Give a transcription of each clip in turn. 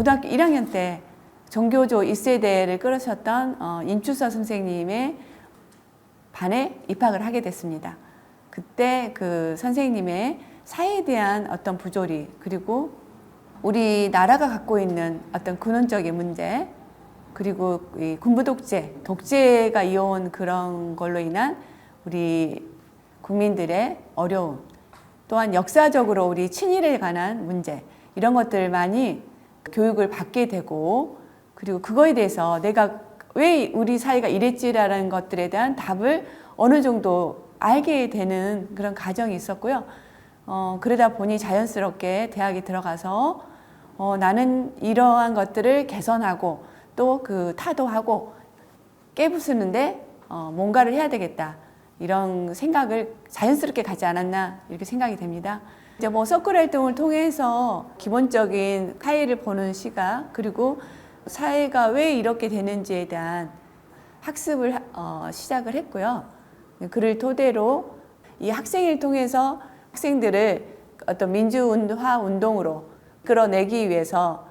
고등학교 1학년 때 종교조 1세대를 끌으셨던 임추서 선생님의 반에 입학을 하게 됐습니다. 그때 그 선생님의 사회에 대한 어떤 부조리, 그리고 우리나라가 갖고 있는 어떤 근원적인 문제, 그리고 이 군부 독재가 이어온 그런 걸로 인한 우리 국민들의 어려움, 또한 역사적으로 우리 친일에 관한 문제, 이런 것들 많이 교육을 받게 되고, 그리고 그거에 대해서 내가 왜 우리 사회가 이랬지라는 것들에 대한 답을 어느 정도 알게 되는 그런 과정이 있었고요. 그러다 보니 자연스럽게 대학에 들어가서 나는 이러한 것들을 개선하고 또 그 타도하고 깨부수는데 뭔가를 해야 되겠다, 이런 생각을 자연스럽게 가지 않았나, 이렇게 생각이 됩니다. 이제 뭐 서클 활동을 통해서 기본적인 사회를 보는 시각, 그리고 사회가 왜 이렇게 되는지에 대한 학습을 시작을 했고요. 그를 토대로 이 학생을 통해서 학생들을 어떤 민주화 운동으로 끌어내기 위해서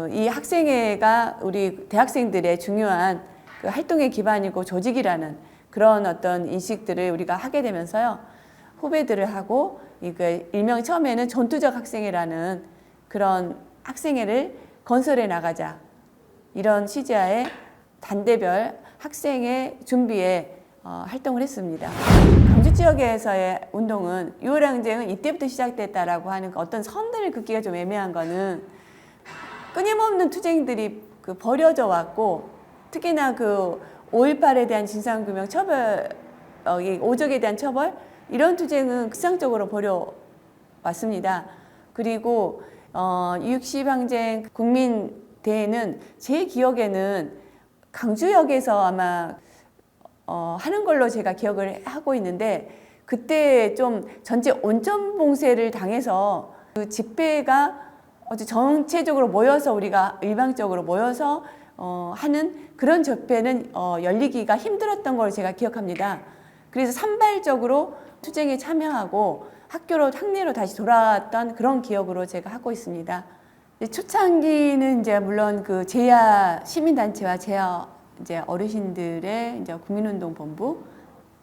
이 학생회가 우리 대학생들의 중요한 그 활동의 기반이고 조직이라는 그런 어떤 인식들을 우리가 하게 되면서요, 후배들을 하고 일명 처음에는 전투적 학생회라는 그런 학생회를 건설해 나가자, 이런 취지하에 단대별 학생회 준비에 활동을 했습니다. 광주 지역에서의 운동은 6.25항쟁은 이때부터 시작됐다라고 하는 어떤 선들을 긋기가 좀 애매한 거는, 끊임없는 투쟁들이 벌여져 왔고, 특히나 그 5.18에 대한 진상규명 처벌, 오적에 대한 처벌, 이런 투쟁은 극상적으로 벌여왔습니다. 그리고 60항쟁 국민대회는 제 기억에는 강주역에서 아마 하는 걸로 제가 기억을 하고 있는데, 그때 좀 전체 온천 봉쇄를 당해서 그 집회가 전체적으로 모여서 우리가 일방적으로 모여서 하는 그런 집회는 열리기가 힘들었던 걸 제가 기억합니다. 그래서 산발적으로 투쟁에 참여하고 학내로 다시 돌아왔던 그런 기억으로 제가 하고 있습니다. 초창기는 이제 물론 그 제야 시민단체와 제야 이제 어르신들의 이제 국민운동본부,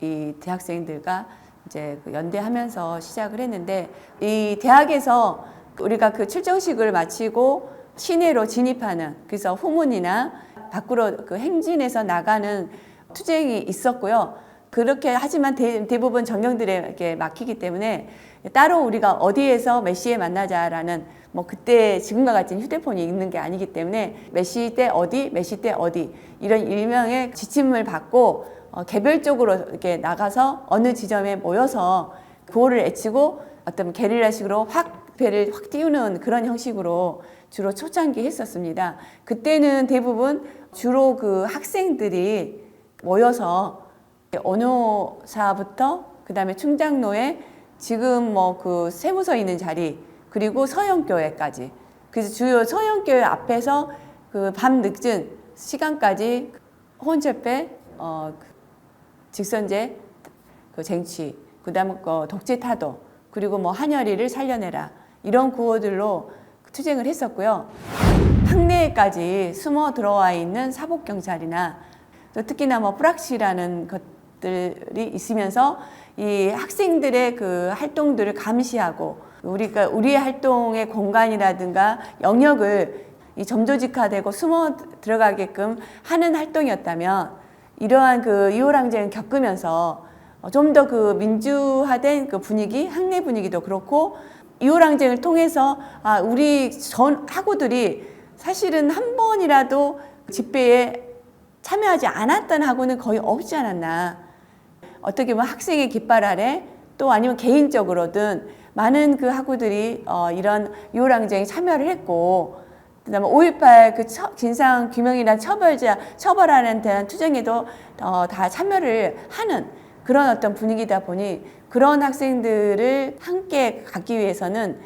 이 대학생들과 이제 연대하면서 시작을 했는데, 이 대학에서 우리가 그 출정식을 마치고 시내로 진입하는, 그래서 후문이나 밖으로 그 행진해서 나가는 투쟁이 있었고요. 그렇게 하지만 대부분 전경들에게 막히기 때문에 따로 우리가 어디에서 몇 시에 만나자라는, 뭐 그때 지금과 같은 휴대폰이 있는 게 아니기 때문에 몇 시 때 어디, 몇 시 때 어디, 이런 일명의 지침을 받고 개별적으로 이렇게 나가서 어느 지점에 모여서 구호를 외치고 어떤 게릴라식으로 배를 확 띄우는 그런 형식으로 주로 초창기 했었습니다. 그때는 대부분 주로 그 학생들이 모여서 언호사부터 그다음에 충장로에 지금 뭐 그 세무서 있는 자리, 그리고 서영교회까지, 그래서 주요 서영교회 앞에서 그 밤 늦은 시간까지 혼철배, 직선제, 그 쟁취, 그다음에 독재 타도, 그리고 뭐 한여리를 살려내라, 이런 구호들로 투쟁을 했었고요. 학내에까지 숨어 들어와 있는 사복경찰이나 또 특히나 뭐 프락시라는 것들이 있으면서 이 학생들의 그 활동들을 감시하고, 우리의 활동의 공간이라든가 영역을 이 점조직화되고 숨어 들어가게끔 하는 활동이었다면, 이러한 그 2.5항쟁을 겪으면서 좀 더 그 민주화된 그 분위기, 학내 분위기도 그렇고, 2.5항쟁을 통해서 우리 전 학우들이 사실은 한 번이라도 집회에 참여하지 않았던 학우는 거의 없지 않았나. 어떻게 보면 학생의 깃발 아래, 또 아니면 개인적으로든 많은 그 학우들이 이런 6.25항쟁에 참여를 했고, 그다음에 5.18 그 진상 규명이나 처벌하는 대한 투쟁에도 다 참여를 하는 그런 어떤 분위기다 보니, 그런 학생들을 함께 갖기 위해서는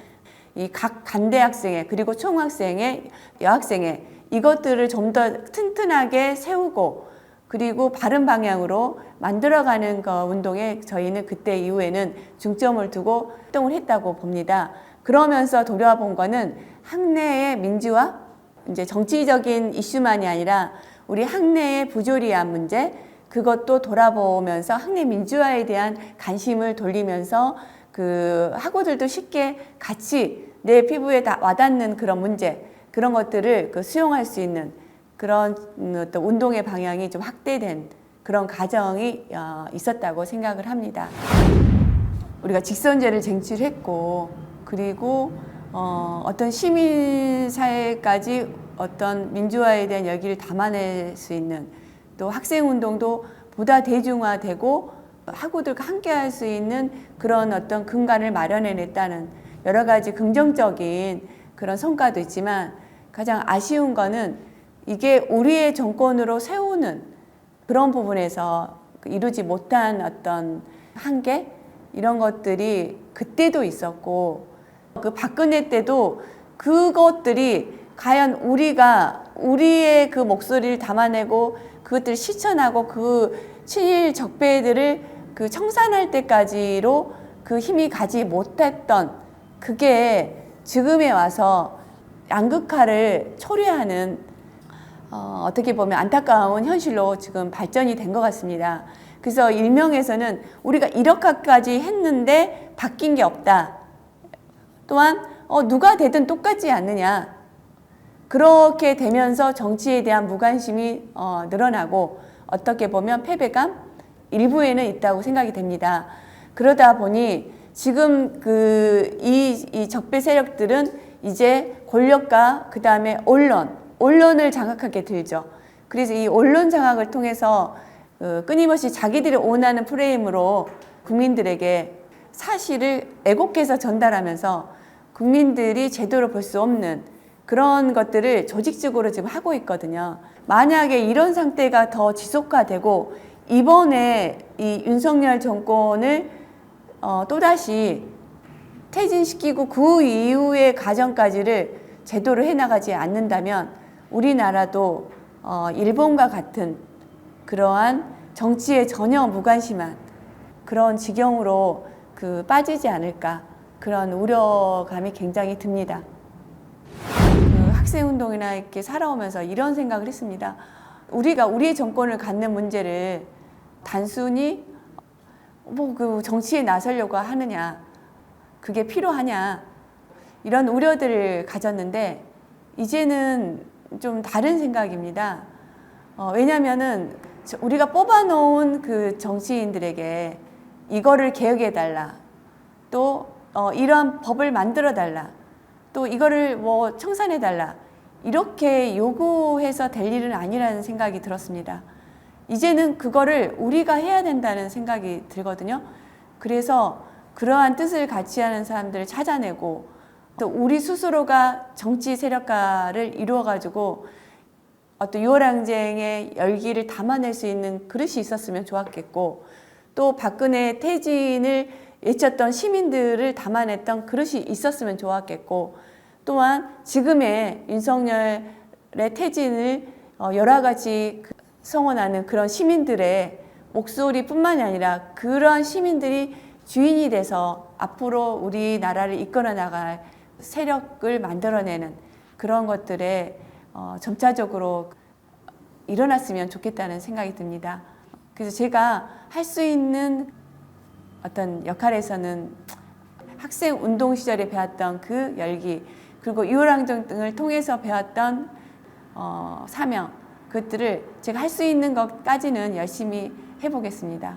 이 각 간대 학생회, 그리고 총학생회, 여학생회, 이것들을 좀 더 튼튼하게 세우고, 그리고 바른 방향으로 만들어가는 운동에 저희는 그때 이후에는 중점을 두고 활동을 했다고 봅니다. 그러면서 돌아본 거는 학내의 민주화, 이제 정치적인 이슈만이 아니라 우리 학내의 부조리한 문제, 그것도 돌아보면서 학내 민주화에 대한 관심을 돌리면서 그 학우들도 쉽게 같이 내 피부에 다 와닿는 그런 문제, 그런 것들을 그 수용할 수 있는 그런 어떤 운동의 방향이 좀 확대된 그런 과정이 있었다고 생각을 합니다. 우리가 직선제를 쟁취했고, 그리고 어떤 시민사회까지 어떤 민주화에 대한 열기를 담아낼 수 있는, 또 학생운동도 보다 대중화되고 학우들과 함께할 수 있는 그런 어떤 근간을 마련해냈다는 여러 가지 긍정적인 그런 성과도 있지만, 가장 아쉬운 거는 이게 우리의 정권으로 세우는 그런 부분에서 이루지 못한 어떤 한계, 이런 것들이 그때도 있었고, 그 박근혜 때도 그것들이 과연 우리가 우리의 그 목소리를 담아내고 그것들을 실천하고 그 친일 적폐들을 그 청산할 때까지로 그 힘이 가지 못했던, 그게 지금에 와서 양극화를 초래하는 어떻게 보면 안타까운 현실로 지금 발전이 된 것 같습니다. 그래서 일명에서는 우리가 이렇게까지 했는데 바뀐 게 없다. 또한 누가 되든 똑같지 않느냐. 그렇게 되면서 정치에 대한 무관심이 늘어나고 어떻게 보면 패배감 일부에는 있다고 생각이 됩니다. 그러다 보니 지금 이 적폐 세력들은 이제 권력과 그 다음에 언론을 장악하게 들죠. 그래서 이 언론 장악을 통해서 끊임없이 자기들이 원하는 프레임으로 국민들에게 사실을 왜곡해서 전달하면서 국민들이 제대로 볼 수 없는 그런 것들을 조직적으로 지금 하고 있거든요. 만약에 이런 상태가 더 지속화되고 이번에 이 윤석열 정권을 또다시 퇴진시키고 그 이후의 과정까지를 제대로 해나가지 않는다면 우리나라도 일본과 같은 그러한 정치에 전혀 무관심한 그런 지경으로 빠지지 않을까, 그런 우려감이 굉장히 듭니다. 학생운동이나 이렇게 살아오면서 이런 생각을 했습니다. 우리가 우리의 정권을 갖는 문제를 단순히 그 정치에 나서려고 하느냐, 그게 필요하냐, 이런 우려들을 가졌는데 이제는 좀 다른 생각입니다. 왜냐하면은 우리가 뽑아놓은 그 정치인들에게 이거를 개혁해달라, 또 이러한 법을 만들어달라, 또 이거를 뭐 청산해달라, 이렇게 요구해서 될 일은 아니라는 생각이 들었습니다. 이제는 그거를 우리가 해야 된다는 생각이 들거든요. 그래서 그러한 뜻을 같이 하는 사람들을 찾아내고, 또 우리 스스로가 정치 세력화를 이루어가지고 어떤 6월 항쟁의 열기를 담아낼 수 있는 그릇이 있었으면 좋았겠고, 또 박근혜 퇴진을 외쳤던 시민들을 담아냈던 그릇이 있었으면 좋았겠고, 또한 지금의 윤석열의 퇴진을 여러 가지 성원하는 그런 시민들의 목소리뿐만이 아니라 그러한 시민들이 주인이 돼서 앞으로 우리나라를 이끌어 나갈 세력을 만들어내는 그런 것들에 점차적으로 일어났으면 좋겠다는 생각이 듭니다. 그래서 제가 할 수 있는 어떤 역할에서는 학생 운동 시절에 배웠던 그 열기, 그리고 6월 항쟁 등을 통해서 배웠던 사명, 그것들을 제가 할 수 있는 것까지는 열심히 해보겠습니다.